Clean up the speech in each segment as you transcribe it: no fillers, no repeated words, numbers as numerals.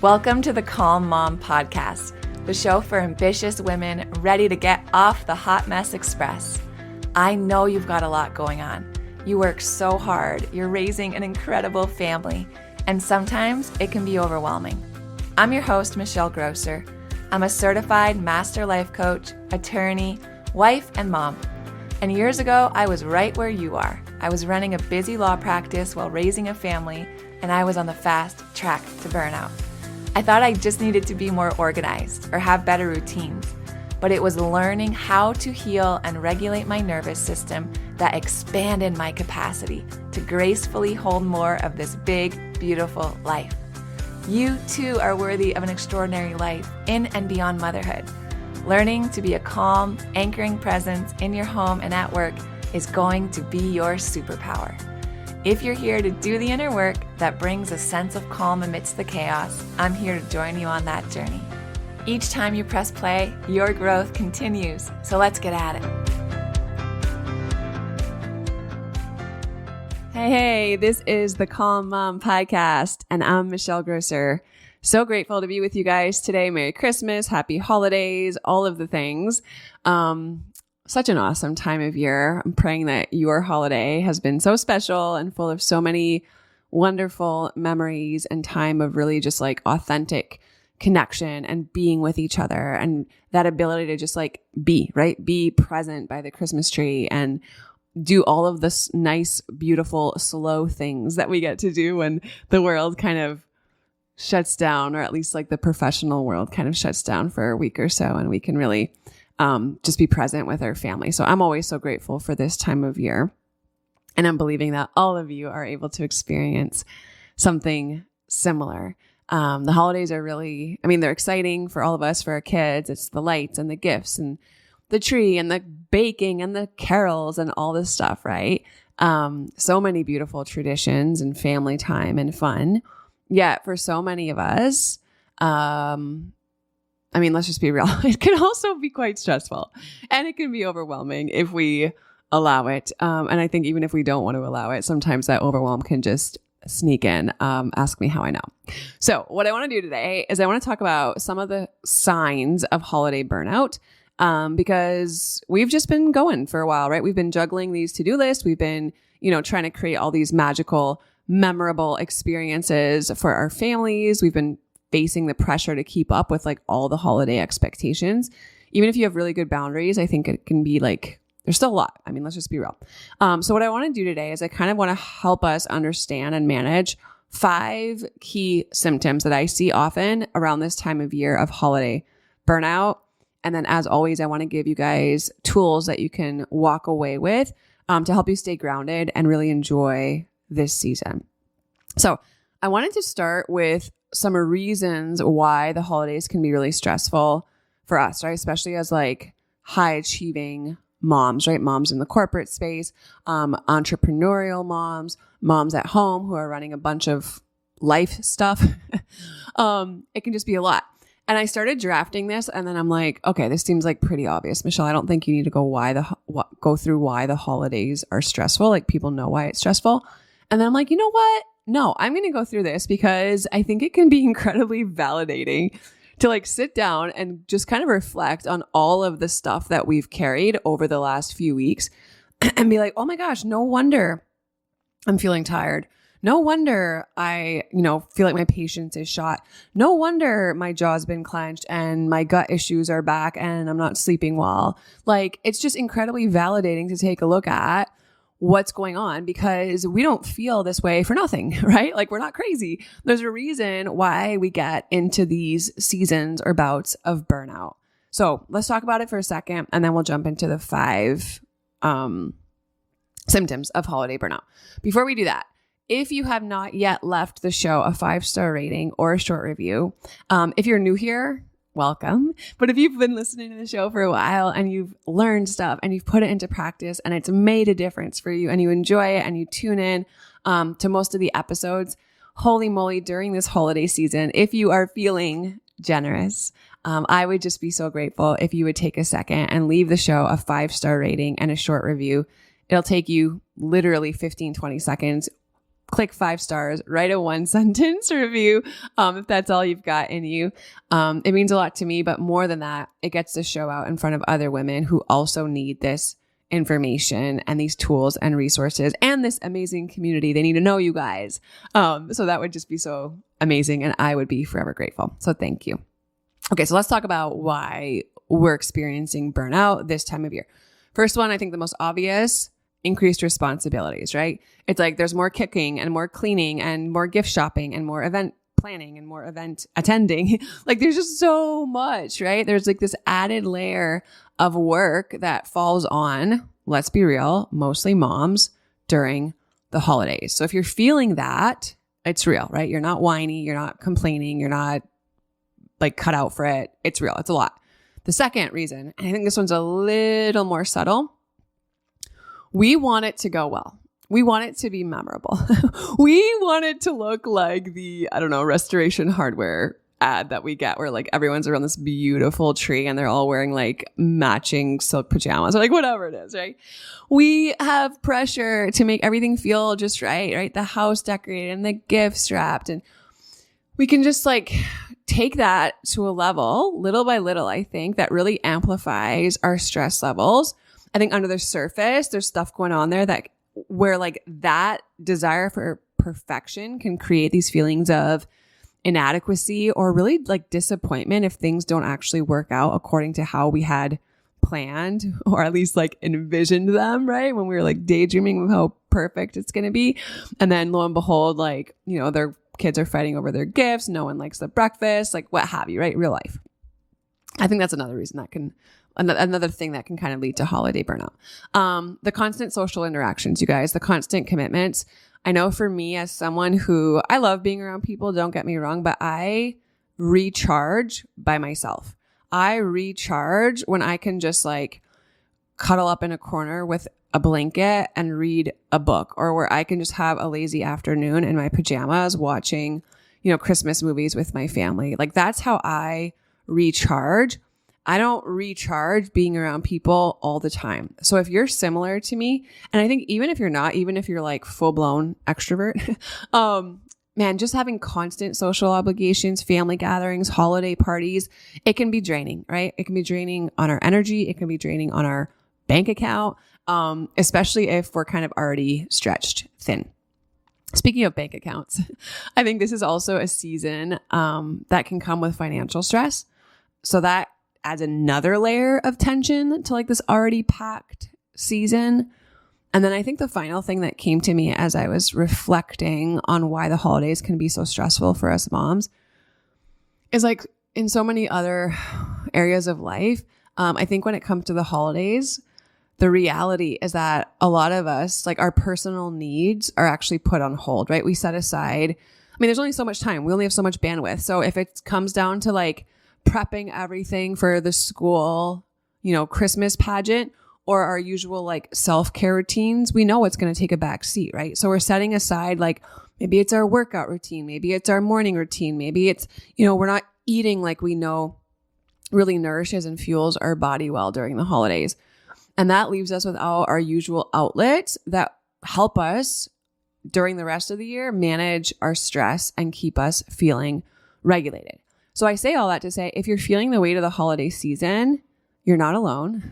Welcome to the Calm Mom Podcast, the show for ambitious women ready to get off the hot mess express. I know you've got a lot going on. You work so hard, you're raising an incredible family, and sometimes it can be overwhelming. I'm your host, Michelle Grosser. I'm a certified master life coach, attorney, wife, and mom. And years ago, I was right where you are. I was running a busy law practice while raising a family, and I was on the fast track to burnout. I thought I just needed to be more organized or have better routines, but it was learning how to heal and regulate my nervous system that expanded my capacity to gracefully hold more of this big, beautiful life. You too are worthy of an extraordinary life in and beyond motherhood. Learning to be a calm, anchoring presence in your home and at work is going to be your superpower. If you're here to do the inner work that brings a sense of calm amidst the chaos, I'm here to join you on that journey. Each time you press play, your growth continues. So let's get at it. Hey, this is the Calm Mom Podcast, and I'm Michelle Grosser. So grateful to be with you guys today. Merry Christmas, happy holidays, all of the things. Such an awesome time of year. I'm praying that your holiday has been so special and full of so many wonderful memories and time of really just like authentic connection and being with each other and that ability to just like be, right? Be present by the Christmas tree and do all of this nice, beautiful, slow things that we get to do when the world kind of shuts down, or at least like the professional world kind of shuts down for a week or so, and we can really just be present with our family. So I'm always so grateful for this time of year. And I'm believing that all of you are able to experience something similar. The holidays are really, they're exciting for all of us, for our kids. It's the lights and the gifts and the tree and the baking and the carols and all this stuff, right? So many beautiful traditions and family time and fun. Yet for so many of us, let's just be real. It can also be quite stressful and it can be overwhelming if we allow it. And I think even if we don't want to allow it, sometimes that overwhelm can just sneak in. Ask me how I know. So what I want to do today is I want to talk about some of the signs of holiday burnout, because we've just been going for a while, right? We've been juggling these to-do lists. We've been, trying to create all these magical, memorable experiences for our families. We've been facing the pressure to keep up with like all the holiday expectations. Even if you have really good boundaries, I think it can be like, there's still a lot. Let's just be real. So what I want to do today is I kind of want to help us understand and manage 5 key symptoms that I see often around this time of year of holiday burnout. And then as always, I want to give you guys tools that you can walk away with to help you stay grounded and really enjoy this season. So I wanted to start with some reasons why the holidays can be really stressful for us, right? Especially as like high achieving moms, right? Moms in the corporate space, entrepreneurial moms at home who are running a bunch of life stuff. It can just be a lot. And I started drafting this and then I'm like, okay, this seems like pretty obvious. Michelle, I don't think you need to go through why the holidays are stressful. Like people know why it's stressful. And then I'm like, you know what? No, I'm going to go through this because I think it can be incredibly validating to like sit down and just kind of reflect on all of the stuff that we've carried over the last few weeks and be like, oh my gosh, no wonder I'm feeling tired. No wonder I, feel like my patience is shot. No wonder my jaw's been clenched and my gut issues are back and I'm not sleeping well. Like it's just incredibly validating to take a look at what's going on because we don't feel this way for nothing, right? Like we're not crazy. There's a reason why we get into these seasons or bouts of burnout. So let's talk about it for a second and then we'll jump into the 5 symptoms of holiday burnout. Before we do that, if you have not yet left the show a 5-star rating or a short review, if you're new here, welcome. But if you've been listening to the show for a while and you've learned stuff and you've put it into practice and it's made a difference for you and you enjoy it and you tune in to most of the episodes, holy moly, during this holiday season, if you are feeling generous, I would just be so grateful if you would take a second and leave the show a 5-star rating and a short review. It'll take you literally 15, 20 seconds. click 5 stars, write a 1-sentence review. If that's all you've got in you, it means a lot to me, but more than that, it gets the show out in front of other women who also need this information and these tools and resources and this amazing community. They need to know you guys. So that would just be so amazing. And I would be forever grateful. So thank you. Okay. So let's talk about why we're experiencing burnout this time of year. First one, I think the most obvious, increased responsibilities, right? It's like there's more cooking and more cleaning and more gift shopping and more event planning and more event attending. Like there's just so much, right? There's like this added layer of work that falls on, let's be real, mostly moms during the holidays. So if you're feeling that, it's real, right? You're not whiny, you're not complaining, you're not like cut out for it. It's real. It's a lot. The second reason, and I think this one's a little more subtle, we want it to go well. We want it to be memorable. We want it to look like the, Restoration Hardware ad that we get where like everyone's around this beautiful tree and they're all wearing like matching silk pajamas or like whatever it is, right? We have pressure to make everything feel just right? The house decorated and the gifts wrapped. And we can just like take that to a level, little by little, I think, that really amplifies our stress levels. I think under the surface, there's stuff going on there that where like that desire for perfection can create these feelings of inadequacy or really like disappointment if things don't actually work out according to how we had planned or at least like envisioned them, right? When we were like daydreaming of how perfect it's going to be. And then lo and behold, like, their kids are fighting over their gifts. No one likes the breakfast, like what have you, right? Real life. I think that's another reason that can another thing that can kind of lead to holiday burnout. The constant social interactions, you guys, the constant commitments. I know for me as someone who I love being around people, don't get me wrong, but I recharge by myself. I recharge when I can just like cuddle up in a corner with a blanket and read a book, or where I can just have a lazy afternoon in my pajamas watching, Christmas movies with my family. Like that's how I recharge. I don't recharge being around people all the time. So if you're similar to me, and I think even if you're not, even if you're like full blown extrovert, man, just having constant social obligations, family gatherings, holiday parties, it can be draining, right? It can be draining on our energy. It can be draining on our bank account, especially if we're kind of already stretched thin. Speaking of bank accounts, I think this is also a season that can come with financial stress. So that adds another layer of tension to like this already packed season. And then I think the final thing that came to me as I was reflecting on why the holidays can be so stressful for us moms is like in so many other areas of life. I think when it comes to the holidays, the reality is that a lot of us, like our personal needs are actually put on hold, right? We set aside, there's only so much time. We only have so much bandwidth. So if it comes down to like prepping everything for the school, Christmas pageant or our usual like self-care routines, we know it's going to take a back seat, right? So we're setting aside like maybe it's our workout routine, maybe it's our morning routine, maybe it's, we're not eating like we know really nourishes and fuels our body well during the holidays. And that leaves us without our usual outlets that help us during the rest of the year manage our stress and keep us feeling regulated. So I say all that to say, if you're feeling the weight of the holiday season, you're not alone.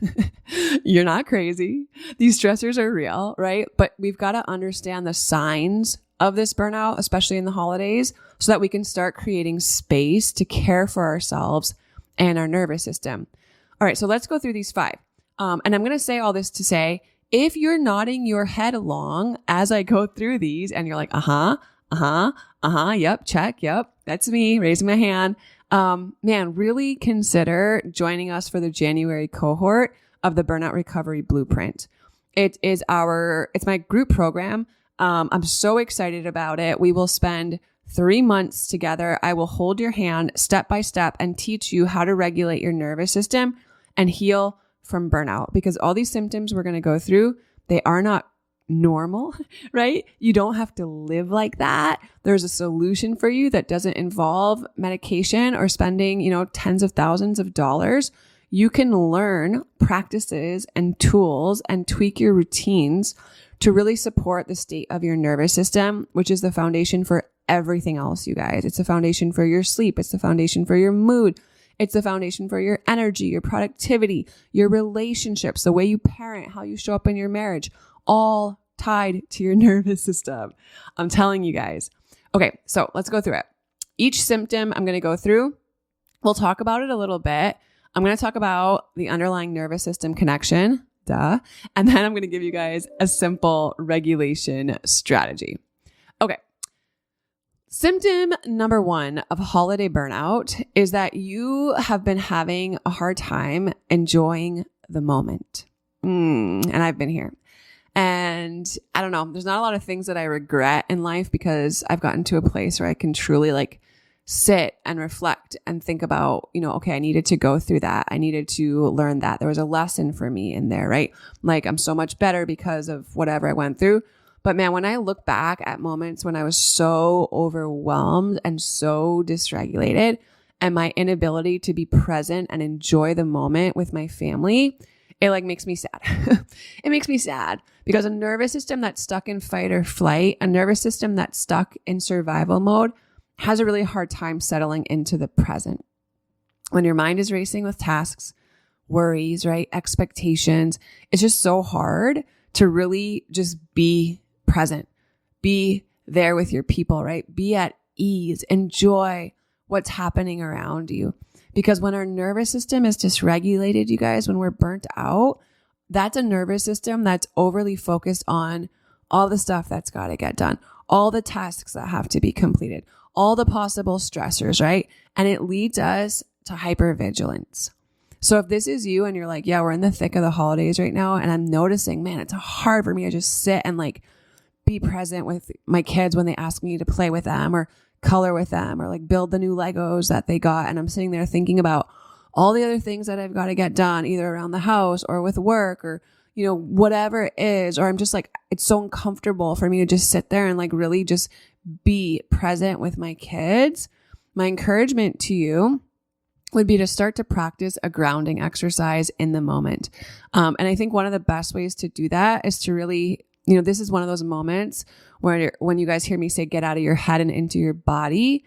You're not crazy. These stressors are real, right? But we've got to understand the signs of this burnout, especially in the holidays, so that we can start creating space to care for ourselves and our nervous system. All right, so let's go through these 5. And I'm going to say all this to say, if you're nodding your head along as I go through these and you're like, yep, check, yep, that's me, raising my hand. Man, really consider joining us for the January cohort of the Burnout Recovery Blueprint. It's my group program. I'm so excited about it. We will spend 3 months together. I will hold your hand step by step and teach you how to regulate your nervous system and heal from burnout, because all these symptoms we're going to go through, they are not normal, right? You don't have to live like that. There's a solution for you that doesn't involve medication or spending, tens of thousands of dollars. You can learn practices and tools and tweak your routines to really support the state of your nervous system, which is the foundation for everything else, you guys. It's the foundation for your sleep. It's the foundation for your mood. It's the foundation for your energy, your productivity, your relationships, the way you parent, how you show up in your marriage, all tied to your nervous system. I'm telling you guys. Okay, so let's go through it. Each symptom I'm going to go through, we'll talk about it a little bit. I'm going to talk about the underlying nervous system connection, and then I'm going to give you guys a simple regulation strategy. Okay. Symptom number 1 of holiday burnout is that you have been having a hard time enjoying the moment. And I've been here. And I don't know, there's not a lot of things that I regret in life because I've gotten to a place where I can truly like sit and reflect and think about, okay, I needed to go through that. I needed to learn that. There was a lesson for me in there, right? Like I'm so much better because of whatever I went through. But man, when I look back at moments when I was so overwhelmed and so dysregulated and my inability to be present and enjoy the moment with my family, it like makes me sad. It makes me sad because a nervous system that's stuck in fight or flight, a nervous system that's stuck in survival mode has a really hard time settling into the present. When your mind is racing with tasks, worries, right? Expectations, it's just so hard to really just be present, be there with your people, right? Be at ease, enjoy what's happening around you. Because when our nervous system is dysregulated, you guys, when we're burnt out, that's a nervous system that's overly focused on all the stuff that's got to get done, all the tasks that have to be completed, all the possible stressors, right? And it leads us to hypervigilance. So if this is you and you're like, yeah, we're in the thick of the holidays right now, and I'm noticing, man, it's hard for me to just sit and like be present with my kids when they ask me to play with them or color with them or like build the new Legos that they got. And I'm sitting there thinking about all the other things that I've got to get done, either around the house or with work or, whatever it is. Or I'm just like, it's so uncomfortable for me to just sit there and like really just be present with my kids. My encouragement to you would be to start to practice a grounding exercise in the moment. And I think one of the best ways to do that is to really, this is one of those moments where when you guys hear me say, get out of your head and into your body,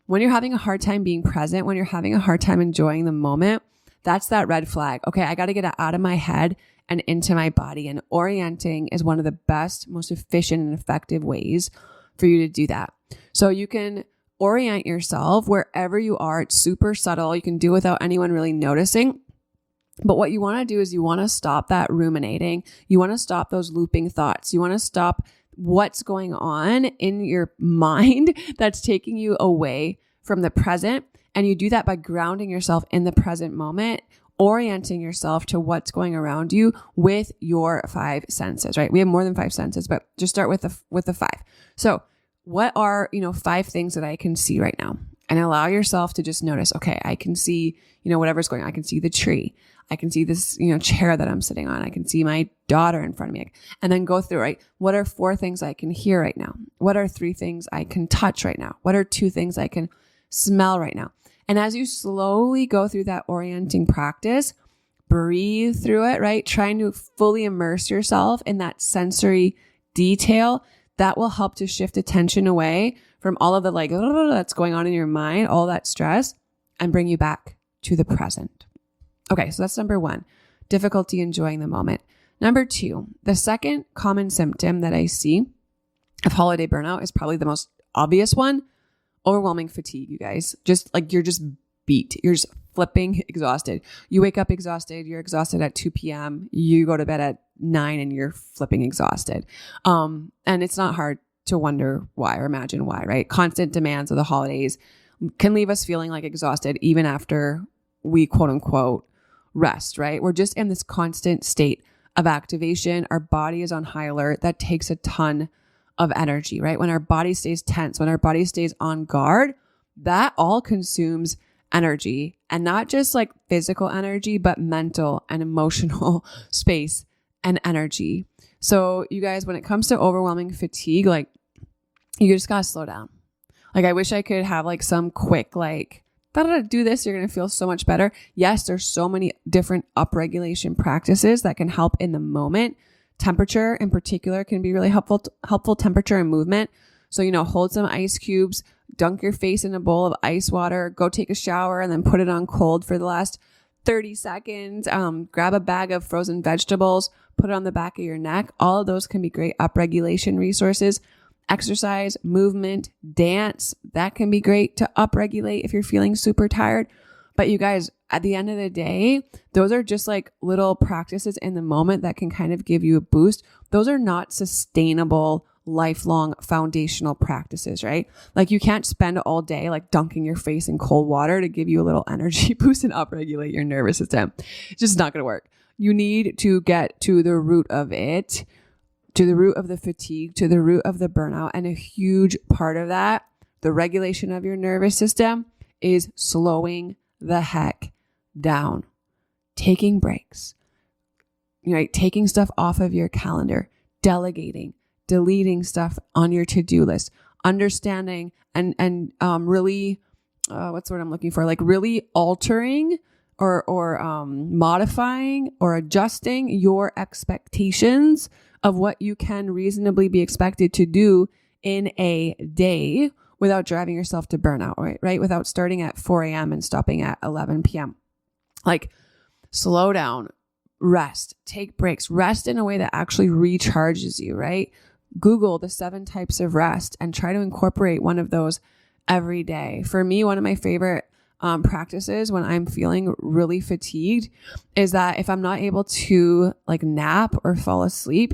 when you're having a hard time being present, when you're having a hard time enjoying the moment, that's that red flag. Okay, I got to get out of my head and into my body. And orienting is one of the best, most efficient and effective ways for you to do that. So you can orient yourself wherever you are. It's super subtle. You can do without anyone really noticing. But what you want to do is you want to stop that ruminating. You want to stop those looping thoughts. You want to stop what's going on in your mind that's taking you away from the present. And you do that by grounding yourself in the present moment, orienting yourself to what's going around you with your 5 senses, right? We have more than 5 senses, but just start with the 5. So what are, 5 things that I can see right now? And allow yourself to just notice, okay, I can see, whatever's going on. I can see the tree. I can see this, chair that I'm sitting on. I can see my daughter in front of me. And then go through, right? What are 4 things I can hear right now? What are 3 things I can touch right now? What are 2 things I can smell right now? And as you slowly go through that orienting practice, breathe through it, right? Trying to fully immerse yourself in that sensory detail that will help to shift attention away from all of the like that's going on in your mind, all that stress, and bring you back to the present. Okay, so that's number 1, difficulty enjoying the moment. Number 2, the second common symptom that I see of holiday burnout is probably the most obvious one, overwhelming fatigue, you guys. Just like you're just beat. You're just flipping exhausted. You wake up exhausted. You're exhausted at 2 p.m. You go to bed at 9 and you're flipping exhausted. And it's not hard to wonder why or imagine why, right? Constant demands of the holidays can leave us feeling like exhausted even after we quote unquote rest, right? We're just in this constant state of activation. Our body is on high alert. That takes a ton of energy, right? When our body stays tense, when our body stays on guard, that all consumes energy, and not just like physical energy, but mental and emotional space and energy. So you guys, when it comes to overwhelming fatigue, like you just gotta slow down. Like I wish I could have like some quick like, do this, you're going to feel so much better. Yes, there's so many different upregulation practices that can help in the moment Temperature in particular can be really helpful temperature and movement. So, hold some ice cubes, dunk your face in a bowl of ice water, go take a shower, and then put it on cold for the last 30 seconds. Grab a bag of frozen vegetables, put it on the back of your neck. All of those can be great upregulation resources. Exercise, movement, dance, that can be great to upregulate if you're feeling super tired. But you guys, at the end of the day, those are just like little practices in the moment that can kind of give you a boost. Those are not sustainable, lifelong foundational practices, right? Like you can't spend all day like dunking your face in cold water to give you a little energy boost and upregulate your nervous system. It's just not going to work. You need to get to the root of it, to the root of the fatigue, to the root of the burnout. And a huge part of that, the regulation of your nervous system, is slowing the heck down, taking breaks, taking stuff off of your calendar, delegating, deleting stuff on your to-do list, understanding and really, what's the word I'm looking for? Like really altering or modifying or adjusting your expectations of what you can reasonably be expected to do in a day without driving yourself to burnout, right? Without starting at 4 a.m. and stopping at 11 p.m. Like slow down, rest, take breaks, rest in a way that actually recharges you, right? Google the 7 types of rest and try to incorporate one of those every day. For me, one of my favorite practices when I'm feeling really fatigued is that if I'm not able to like nap or fall asleep,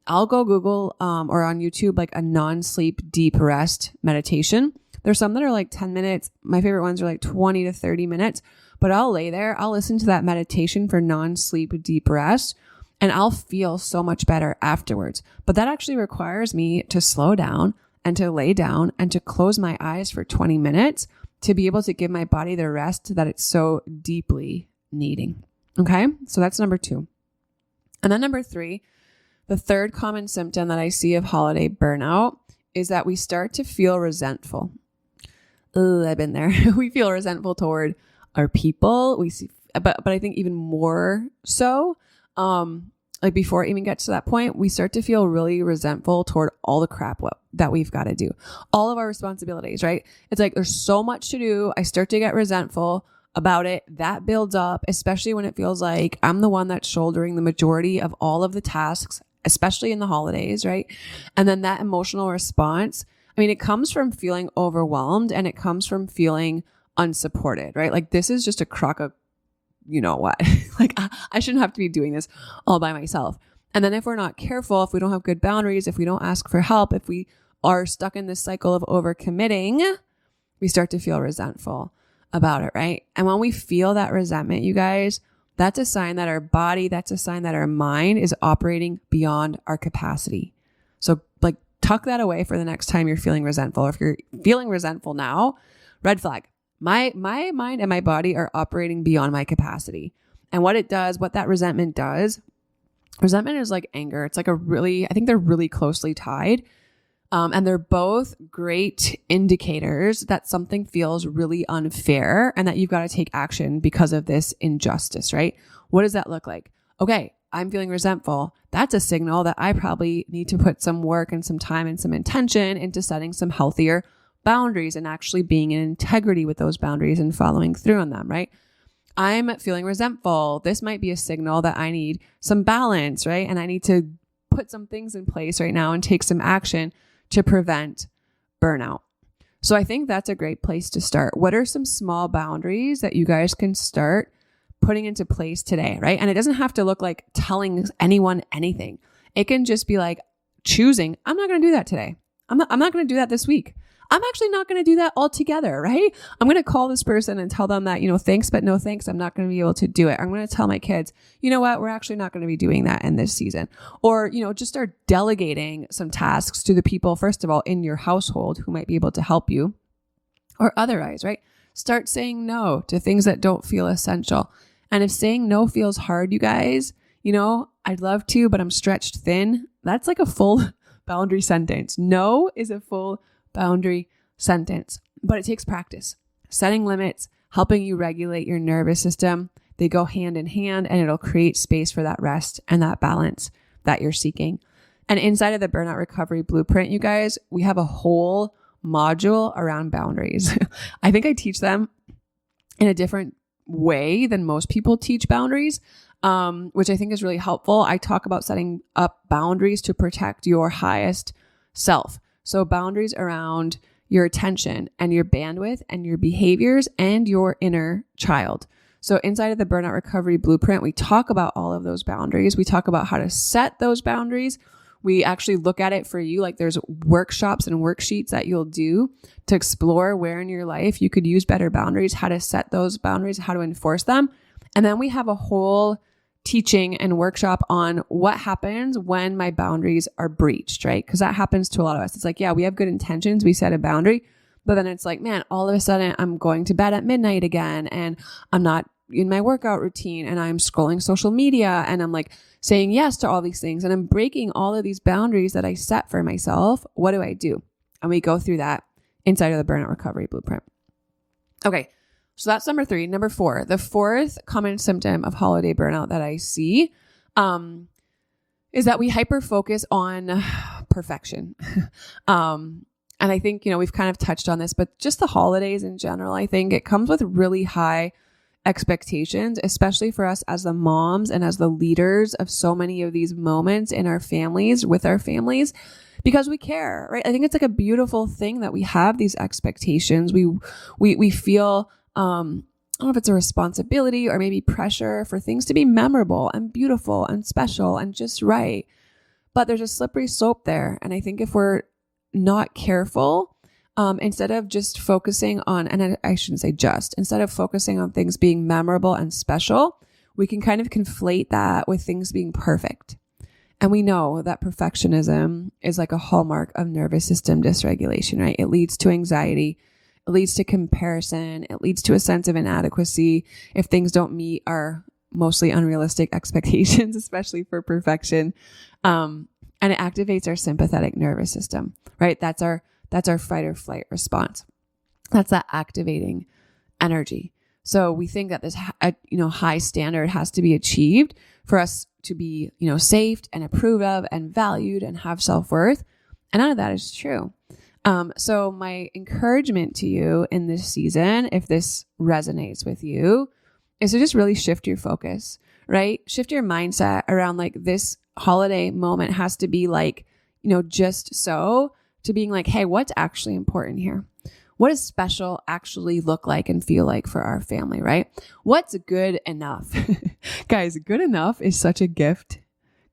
I'll go Google or on YouTube like a non-sleep deep rest meditation. There's some that are like 10 minutes. My favorite ones are like 20 to 30 minutes, but I'll lay there. I'll listen to that meditation for non-sleep deep rest and I'll feel so much better afterwards. But that actually requires me to slow down and to lay down and to close my eyes for 20 minutes to be able to give my body the rest that it's so deeply needing. Okay. So that's number 2. And then number 3, the third common symptom that I see of holiday burnout is that we start to feel resentful. I've been there. We feel resentful toward our people. We see, but I think even more so, like before it even gets to that point, we start to feel really resentful toward all the crap that we've got to do, all of our responsibilities, right? It's like, there's so much to do. I start to get resentful about it. That builds up, especially when it feels like I'm the one that's shouldering the majority of all of the tasks, especially in the holidays, right? And then that emotional response, I mean, it comes from feeling overwhelmed and it comes from feeling unsupported, right? Like this is just a crock of, you know what, like I shouldn't have to be doing this all by myself. And then if we're not careful, if we don't have good boundaries, if we don't ask for help, if we are stuck in this cycle of overcommitting, we start to feel resentful about it, right? And when we feel that resentment, you guys, that's a sign that our body, that's a sign that our mind is operating beyond our capacity. So like tuck that away for the next time you're feeling resentful. If you're feeling resentful now, red flag. My mind and my body are operating beyond my capacity. And what that resentment does, resentment is like anger. It's like I think they're really closely tied. And they're both great indicators that something feels really unfair and that you've got to take action because of this injustice, right? What does that look like? Okay, I'm feeling resentful. That's a signal that I probably need to put some work and some time and some intention into setting some healthier boundaries and actually being in integrity with those boundaries and following through on them, right? I'm feeling resentful. This might be a signal that I need some balance, right? And I need to put some things in place right now and take some action to prevent burnout. So I think that's a great place to start. What are some small boundaries that you guys can start putting into place today, right? And it doesn't have to look like telling anyone anything. It can just be like choosing, I'm not going to do that today. I'm not going to do that this week. I'm actually not going to do that altogether, right? I'm going to call this person and tell them that, thanks, but no thanks. I'm not going to be able to do it. I'm going to tell my kids, you know what? We're actually not going to be doing that in this season. Or, just start delegating some tasks to the people, first of all, in your household who might be able to help you or otherwise, right? Start saying no to things that don't feel essential. And if saying no feels hard, you guys, I'd love to, but I'm stretched thin. That's like a full boundary sentence. No is a full boundary sentence, but it takes practice. Setting limits, helping you regulate your nervous system, they go hand in hand and it'll create space for that rest and that balance that you're seeking. And inside of the Burnout Recovery Blueprint, you guys, we have a whole module around boundaries. I think I teach them in a different way than most people teach boundaries, which I think is really helpful. I talk about setting up boundaries to protect your highest self. So boundaries around your attention and your bandwidth and your behaviors and your inner child. So inside of the Burnout Recovery Blueprint, we talk about all of those boundaries. We talk about how to set those boundaries. We actually look at it for you. Like there's workshops and worksheets that you'll do to explore where in your life you could use better boundaries, how to set those boundaries, how to enforce them. And then we have a whole teaching and workshop on what happens when my boundaries are breached, right? Because that happens to a lot of us. It's like, yeah, we have good intentions. We set a boundary, but then it's like, man, all of a sudden I'm going to bed at midnight again and I'm not in my workout routine and I'm scrolling social media and I'm like saying yes to all these things and I'm breaking all of these boundaries that I set for myself. What do I do? And we go through that inside of the Burnout Recovery Blueprint. Okay. So that's number 3. Number 4, the fourth common symptom of holiday burnout that I see is that we hyper focus on perfection. And I think, we've kind of touched on this, but just the holidays in general, I think it comes with really high expectations, especially for us as the moms and as the leaders of so many of these moments in our families, with our families, because we care, right? I think it's like a beautiful thing that we have these expectations. We feel, I don't know if it's a responsibility or maybe pressure for things to be memorable and beautiful and special and just right. But there's a slippery slope there. And I think if we're not careful, instead of just focusing on, and I shouldn't say just, instead of focusing on things being memorable and special, we can kind of conflate that with things being perfect. And we know that perfectionism is like a hallmark of nervous system dysregulation, right? It leads to anxiety. It leads to comparison. It leads to a sense of inadequacy if things don't meet our mostly unrealistic expectations, especially for perfection. And it activates our sympathetic nervous system, right? That's our fight or flight response. That's that activating energy. So we think that this, high standard has to be achieved for us to be, safe and approved of and valued and have self-worth. And none of that is true. So my encouragement to you in this season, if this resonates with you, is to just really shift your focus, right? Shift your mindset around like this holiday moment has to be like, just so, to being like, hey, what's actually important here? What does special actually look like and feel like for our family, right? What's good enough? Guys, good enough is such a gift.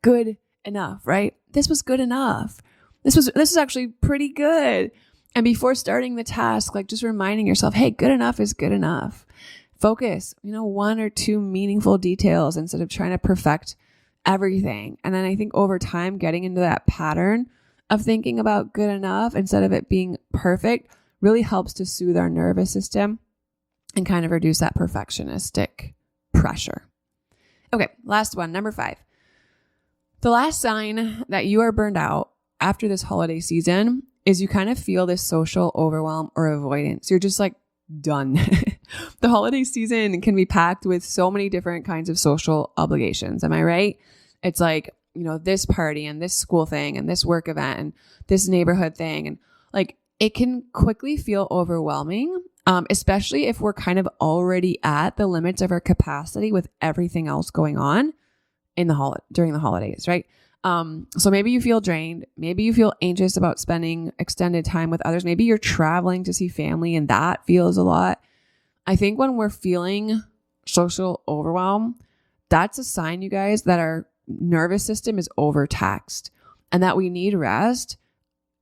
Good enough, right? This was good enough. This is actually pretty good. And before starting the task, like just reminding yourself, hey, good enough is good enough. Focus, 1 or 2 meaningful details instead of trying to perfect everything. And then I think over time, getting into that pattern of thinking about good enough instead of it being perfect really helps to soothe our nervous system and kind of reduce that perfectionistic pressure. Okay, last one, number 5. The last sign that you are burned out after this holiday season is you kind of feel this social overwhelm or avoidance. You're just like done. The holiday season can be packed with so many different kinds of social obligations. Am I right? It's like, this party and this school thing and this work event and this neighborhood thing. And like, it can quickly feel overwhelming, especially if we're kind of already at the limits of our capacity with everything else going on during the holidays, right? So maybe you feel drained. Maybe you feel anxious about spending extended time with others. Maybe you're traveling to see family and that feels a lot. I think when we're feeling social overwhelm, that's a sign, you guys, that our nervous system is overtaxed and that we need rest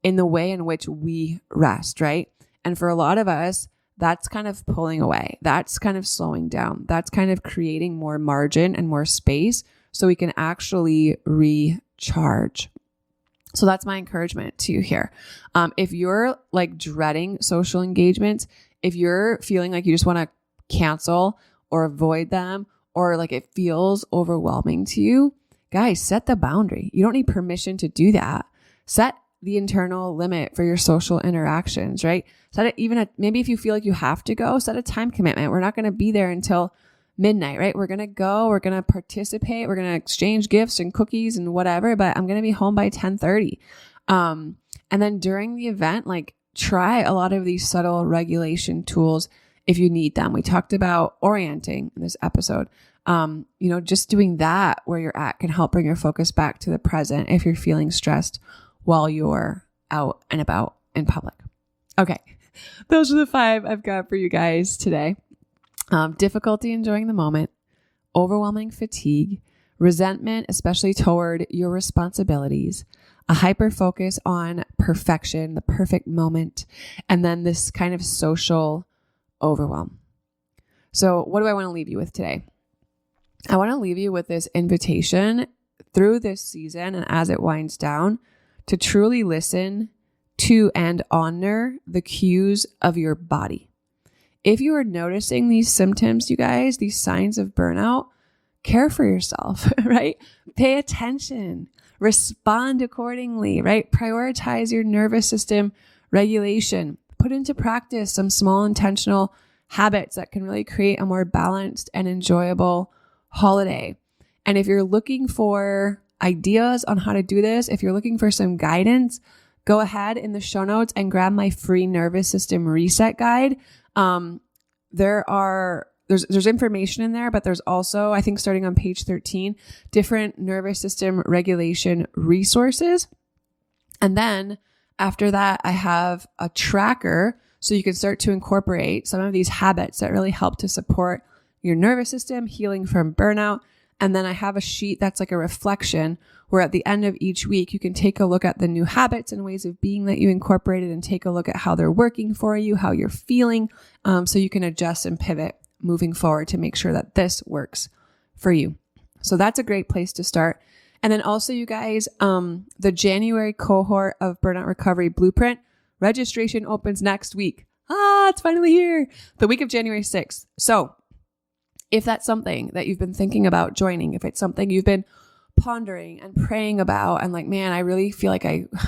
in the way in which we rest, right? And for a lot of us, that's kind of pulling away. That's kind of slowing down. That's kind of creating more margin and more space so we can actually recharge. So that's my encouragement to you here. If you're like dreading social engagements, if you're feeling like you just want to cancel or avoid them, or like it feels overwhelming to you, guys, set the boundary. You don't need permission to do that. Set the internal limit for your social interactions, right? Set it even maybe if you feel like you have to go, set a time commitment. We're not going to be there until midnight, right? We're going to go, we're going to participate, we're going to exchange gifts and cookies and whatever, but I'm going to be home by 10:30. And then during the event, like try a lot of these subtle regulation tools if you need them. We talked about orienting in this episode. Just doing that where you're at can help bring your focus back to the present if you're feeling stressed while you're out and about in public. Okay. Those are the 5 I've got for you guys today. Difficulty enjoying the moment, overwhelming fatigue, resentment, especially toward your responsibilities, a hyper focus on perfection, the perfect moment, and then this kind of social overwhelm. So what do I want to leave you with today? I want to leave you with this invitation through this season and as it winds down to truly listen to and honor the cues of your body. If you are noticing these symptoms, you guys, these signs of burnout, care for yourself, right? Pay attention, respond accordingly, right? Prioritize your nervous system regulation. Put into practice some small intentional habits that can really create a more balanced and enjoyable holiday. And if you're looking for ideas on how to do this, if you're looking for some guidance, go ahead in the show notes and grab my free nervous system reset guide. There's information in there, but there's also, I think starting on page 13, different nervous system regulation resources. And then after that, I have a tracker so you can start to incorporate some of these habits that really help to support your nervous system, healing from burnout. And then I have a sheet that's like a reflection where at the end of each week, you can take a look at the new habits and ways of being that you incorporated and take a look at how they're working for you, how you're feeling, so you can adjust and pivot moving forward to make sure that this works for you. So that's a great place to start. And then also, you guys, the January cohort of Burnout Recovery Blueprint registration opens next week. It's finally here. The week of January 6th. So if that's something that you've been thinking about joining, if it's something you've been pondering and praying about and like, man, I really feel like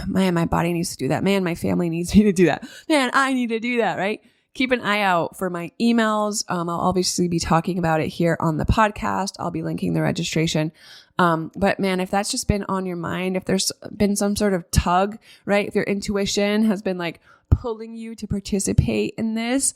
my body needs to do that. Man, my family needs me to do that. Man, I need to do that, right? Keep an eye out for my emails. I'll obviously be talking about it here on the podcast. I'll be linking the registration. But man, if that's just been on your mind, if there's been some sort of tug, right? If your intuition has been like pulling you to participate in this,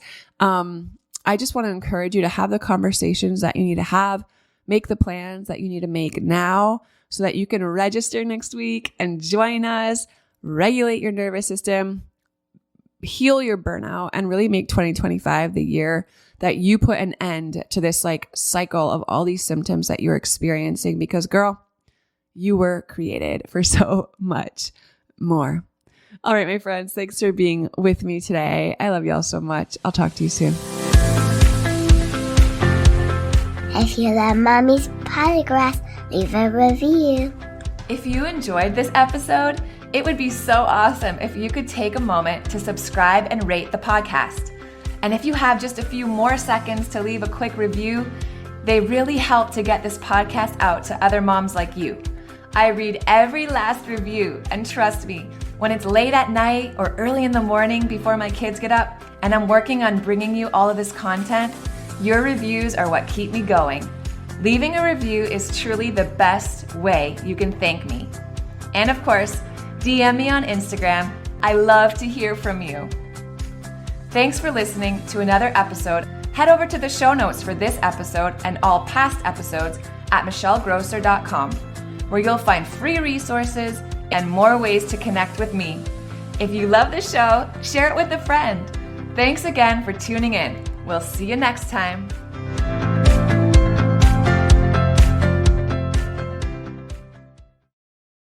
I just want to encourage you to have the conversations that you need to have, make the plans that you need to make now so that you can register next week and join us, regulate your nervous system, heal your burnout, and really make 2025 the year that you put an end to this like cycle of all these symptoms that you're experiencing, because girl, you were created for so much more. All right, my friends, thanks for being with me today. I love y'all so much. I'll talk to you soon. If you love Mommy's Polygraphs, leave a review. If you enjoyed this episode, it would be so awesome if you could take a moment to subscribe and rate the podcast. And if you have just a few more seconds to leave a quick review, they really help to get this podcast out to other moms like you. I read every last review, and trust me, when it's late at night or early in the morning before my kids get up and I'm working on bringing you all of this content, your reviews are what keep me going. Leaving a review is truly the best way you can thank me. And of course, DM me on Instagram. I love to hear from you. Thanks for listening to another episode. Head over to the show notes for this episode and all past episodes at michellegrosser.com, where you'll find free resources and more ways to connect with me. If you love the show, share it with a friend. Thanks again for tuning in. We'll see you next time.